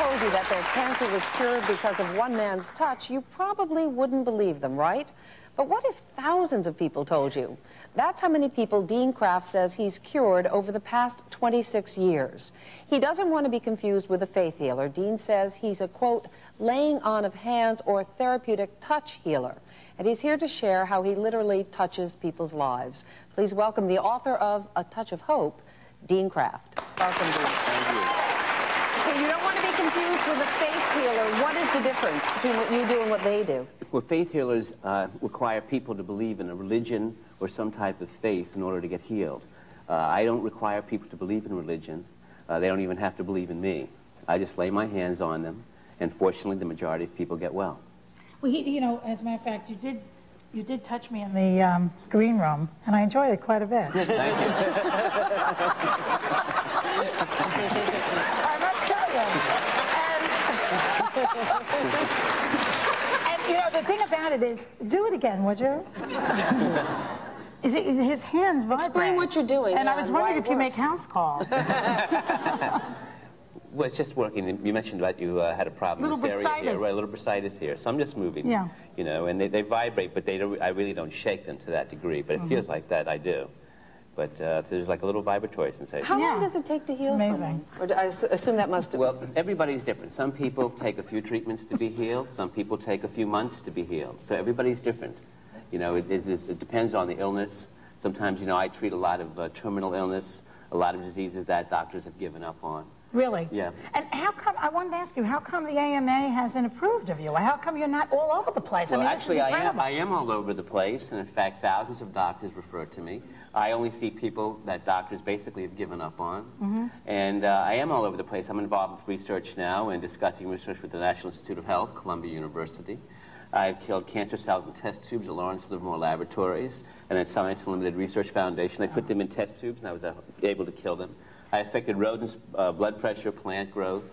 told you that their cancer was cured because of one man's touch, you probably wouldn't believe them, right? But what if thousands of people told you? That's how many people Dean Kraft says he's cured over the past 26 years. He doesn't want to be confused with a faith healer. Dean says he's a, quote, laying on of hands or therapeutic touch healer. And he's here to share how he literally touches people's lives. Please welcome the author of A Touch of Hope, Dean Kraft. Welcome, Dean. Thank you. Okay, you don't want to be confused with a faith healer. What is the difference between what you do and what they do? Well, faith healers require people to believe in a religion or some type of faith in order to get healed. I don't require people to believe in religion. They don't even have to believe in me. I just lay my hands on them, and fortunately, the majority of people get well. Well, you know, as a matter of fact, you did touch me in the green room, and I enjoyed it quite a bit. Thank you. I must tell you. And, you know, the thing about it is, do it again, would you? His hands vibrate. Explain what you're doing. And I was wondering if you make house calls. Well, it's just working. You mentioned that you had a problem in this area here, right? A little bursitis here. So I'm just moving, yeah. You know, and they vibrate, but I really don't shake them to that degree. But it feels like that, I do. But there's like a little vibratory sensation. How long does it take to heal someone? Or I assume that must have... Well, everybody's different. Some people take a few treatments to be healed. Some people take a few months to be healed. So everybody's different. You know, it depends on the illness. Sometimes, you know, I treat a lot of terminal illness, a lot of diseases that doctors have given up on. Really? Yeah. And how come, I wanted to ask you, how come the AMA hasn't approved of you? How come you're not all over the place? Well, I mean, actually, I am all over the place, and in fact, thousands of doctors refer to me. I only see people that doctors basically have given up on. And I am all over the place. I'm involved with research now and discussing research with the National Institute of Health, Columbia University. I've killed cancer cells in test tubes at Lawrence Livermore Laboratories and at Science Unlimited Research Foundation. I put them in test tubes, and I was able to kill them. I affected rodents' blood pressure, plant growth.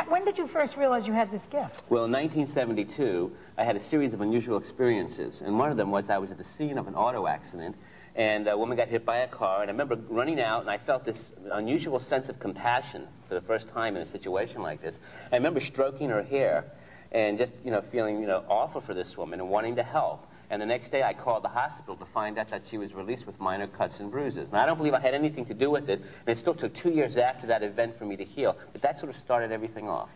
When did you first realize you had this gift? Well, in 1972, I had a series of unusual experiences, and one of them was I was at the scene of an auto accident, and a woman got hit by a car, and I remember running out, and I felt this unusual sense of compassion for the first time in a situation like this. I remember stroking her hair and just, you know, feeling, you know, awful for this woman and wanting to help. And the next day, I called the hospital to find out that she was released with minor cuts and bruises. Now, I don't believe I had anything to do with it, and it still took 2 years after that event for me to heal. But that sort of started everything off.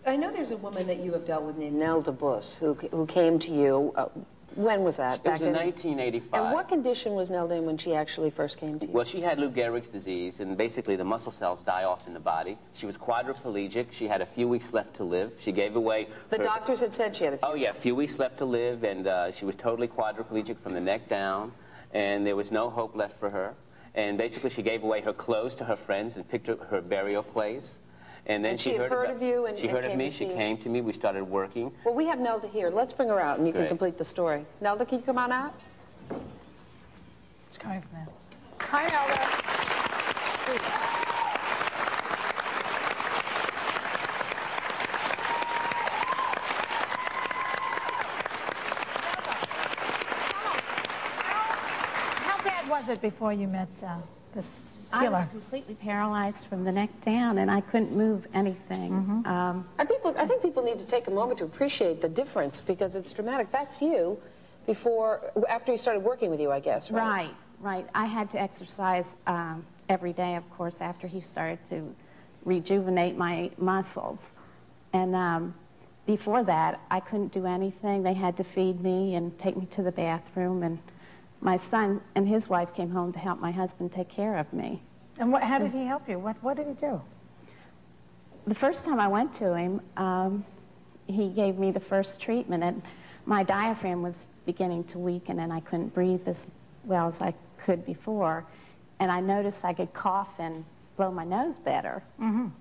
I know there's a woman that you have dealt with named Nelda Buss who came to you. When was that? It was in 1985. And what condition was Nelda in when she actually first came to you? Well, she had Lou Gehrig's disease, and basically the muscle cells die off in the body. She was quadriplegic. She had a few weeks left to live. She gave away... The doctors had said she had a few... Oh, yeah, a few weeks left to live, and she was totally quadriplegic from the neck down, and there was no hope left for her. And basically she gave away her clothes to her friends and picked her burial place. And then she heard of you and she heard of me. She came to me. We started working. Well, we have Nelda here. Let's bring her out, and you can complete the story. Nelda, can you come on out? She's coming from there. Hi, Nelda. How bad was it before you met this healer? I was completely paralyzed from the neck down, and I couldn't move anything. I think people need to take a moment to appreciate the difference, because it's dramatic. That's you after he started working with you, I guess, right? Right. I had to exercise every day, of course, after he started to rejuvenate my muscles. And before that, I couldn't do anything. They had to feed me and take me to the bathroom, and my son and his wife came home to help my husband take care of me. And how did he help you? What did he do? The first time I went to him, he gave me the first treatment, and my diaphragm was beginning to weaken, and I couldn't breathe as well as I could before. And I noticed I could cough and blow my nose better.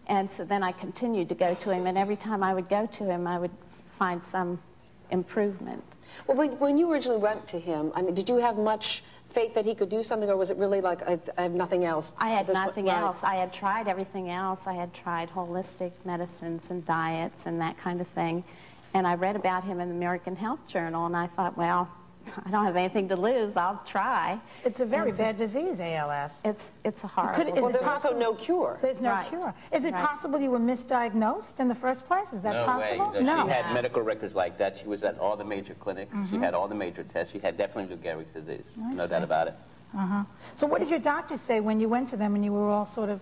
And so then I continued to go to him, and every time I would go to him, I would find some improvement. Well, when you originally went to him, I mean, did you have much faith that he could do something, or was it really like, I have nothing else? I had nothing else. I had tried everything else. I had tried holistic medicines and diets and that kind of thing. And I read about him in the American Health Journal, and I thought, well, I don't have anything to lose. I'll try. It's a very bad disease, ALS. It's a horrible. Well, there's also no cure. There's no Right. cure. Is it possible you were misdiagnosed in the first place? Is that No possible? way. No, she had medical records like that. She was at all the major clinics. She had all the major tests. She had definitely Lou Gehrig's disease. No doubt about it. So what did your doctor say when you went to them and you were all sort of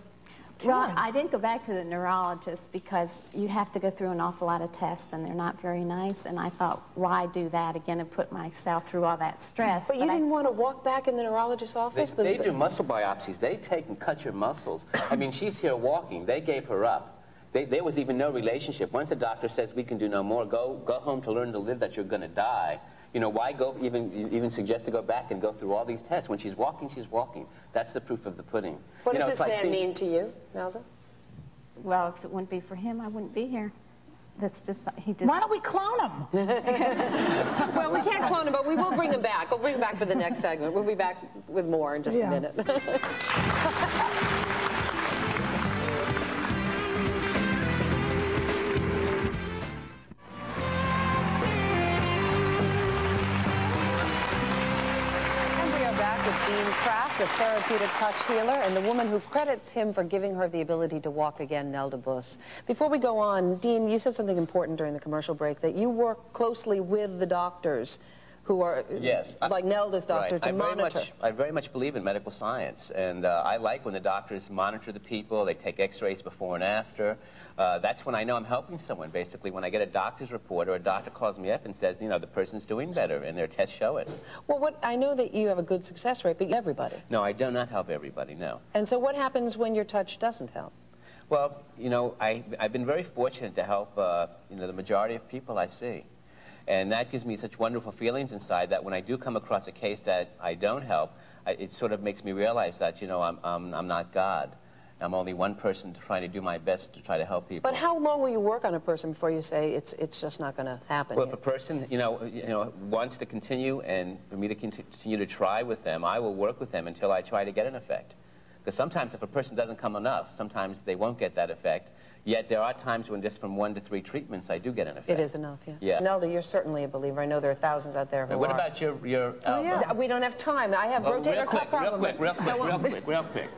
Well, treated? I didn't go back to the neurologist because you have to go through an awful lot of tests and they're not very nice. And I thought, why do that again and put myself through all that stress? But you didn't want to walk back in the neurologist's office? They do muscle biopsies. They take and cut your muscles. I mean, she's here walking. They gave her up. There was even no relationship. Once the doctor says we can do no more, go home to learn to live, that you're going to die. You know, why go even suggest to go back and go through all these tests? When she's walking, she's walking. That's the proof of the pudding. What You know, does it's this like man mean to you, Nelda? Well, if it wouldn't be for him, I wouldn't be here. That's just, he just... Why don't we clone him? Well, we can't clone him, but we will bring him back. We'll bring him back for the next segment. We'll be back with more in just a minute. Dean Kraft, a therapeutic touch healer, and the woman who credits him for giving her the ability to walk again, Nelda Buss. Before we go on, Dean, you said something important during the commercial break, that you work closely with the doctors who are, like Nelda's doctor, to monitor. I very much believe in medical science, and I like when the doctors monitor the people. They take x-rays before and after. That's when I know I'm helping someone, basically, when I get a doctor's report or a doctor calls me up and says, you know, the person's doing better, and their tests show it. Well, I know that you have a good success rate, but everybody. No, I do not help everybody, no. And so what happens when your touch doesn't help? Well, you know, I've been very fortunate to help, you know, the majority of people I see. And that gives me such wonderful feelings inside that when I do come across a case that I don't help, it sort of makes me realize that, you know, I'm not God. I'm only one person trying to do my best to try to help people. But how long will you work on a person before you say it's just not going to happen? Well, if a person, you know, wants to continue, and for me to continue to try with them, I will work with them until I try to get an effect. Because sometimes if a person doesn't come enough, sometimes they won't get that effect. Yet there are times when just from 1 to 3 treatments I do get an effect. It is enough, yeah. Nelda, you're certainly a believer. I know there are thousands out there who What are. about your elbow? We don't have time. I have rotator cuff problem. Real quick.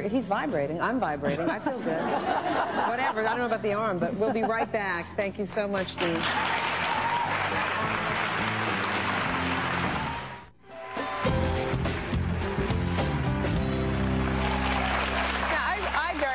He's vibrating. I'm vibrating. I feel good. Whatever. I don't know about the arm, but we'll be right back. Thank you so much, Dean.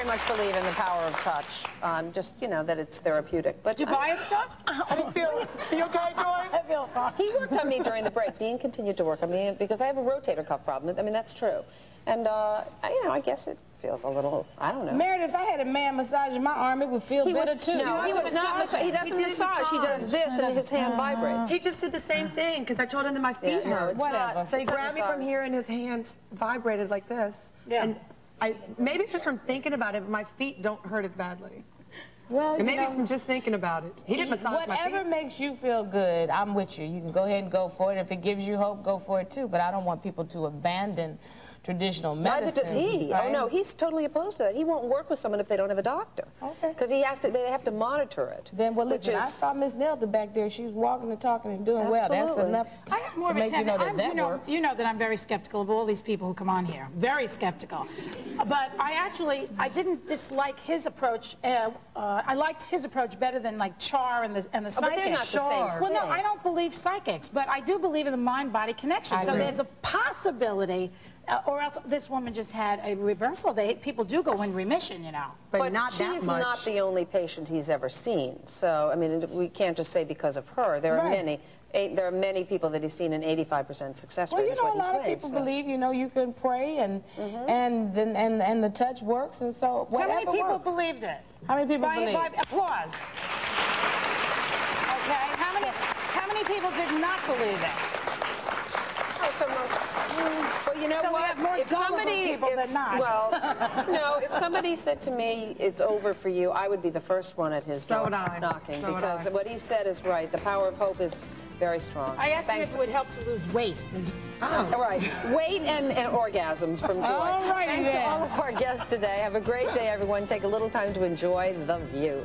Much believe in the power of touch, just, you know, that it's therapeutic. But did you buy it stuff? I didn't feel you okay, Joy? I feel fine. He worked on me during the break. Dean continued to work on me because I have a rotator cuff problem. I mean, that's true. And, you know, I guess it feels a little, I don't know. Meredith, if I had a man massaging my arm, it would feel better too. No, he was not massage. He doesn't massage. He does this and his hand vibrates. He just did the same thing because I told him that my feet hurt. Whatever. So he grabbed me from here and his hands vibrated like this. Yeah. And maybe it's just from thinking about it, but my feet don't hurt as badly. Well, and maybe from just thinking about it. He didn't massage my feet. Whatever makes you feel good, I'm with you. You can go ahead and go for it. If it gives you hope, go for it too. But I don't want people to abandon traditional medicine. Neither does he. Right? Oh no, he's totally opposed to that. He won't work with someone if they don't have a doctor. Okay. Because they have to monitor it. Then, well, listen, I saw Miss Nelda back there. She's walking and talking and doing well. That's enough to make you know that works. You know that I'm very skeptical of all these people who come on here. Very skeptical. But I didn't dislike his approach. I liked his approach better than like Char and the psychics. But they're not the same. Well, no, I don't believe psychics, but I do believe in the mind-body connection. So there's a possibility. Or else this woman just had a reversal. People do go in remission, you know. But not that much. She's not the only patient he's ever seen. So, I mean, we can't just say because of her. There are many. There are many people that he's seen an 85% success rate. Well, you know, a lot of people believe, you know, you can pray and the touch works, and so whatever How many people works. believed it? How many people believe? Applause. Okay. How many people did not believe it? Well, you know what? We have more people than not. Well, no, if somebody said to me, it's over for you, I would be the first one at his door knocking. Because what he said is right. The power of hope is very strong. I asked him if it would help to lose weight. Oh. All right. Weight and orgasms from Joy. All righty Thanks to all of our guests today. Have a great day, everyone. Take a little time to enjoy The View.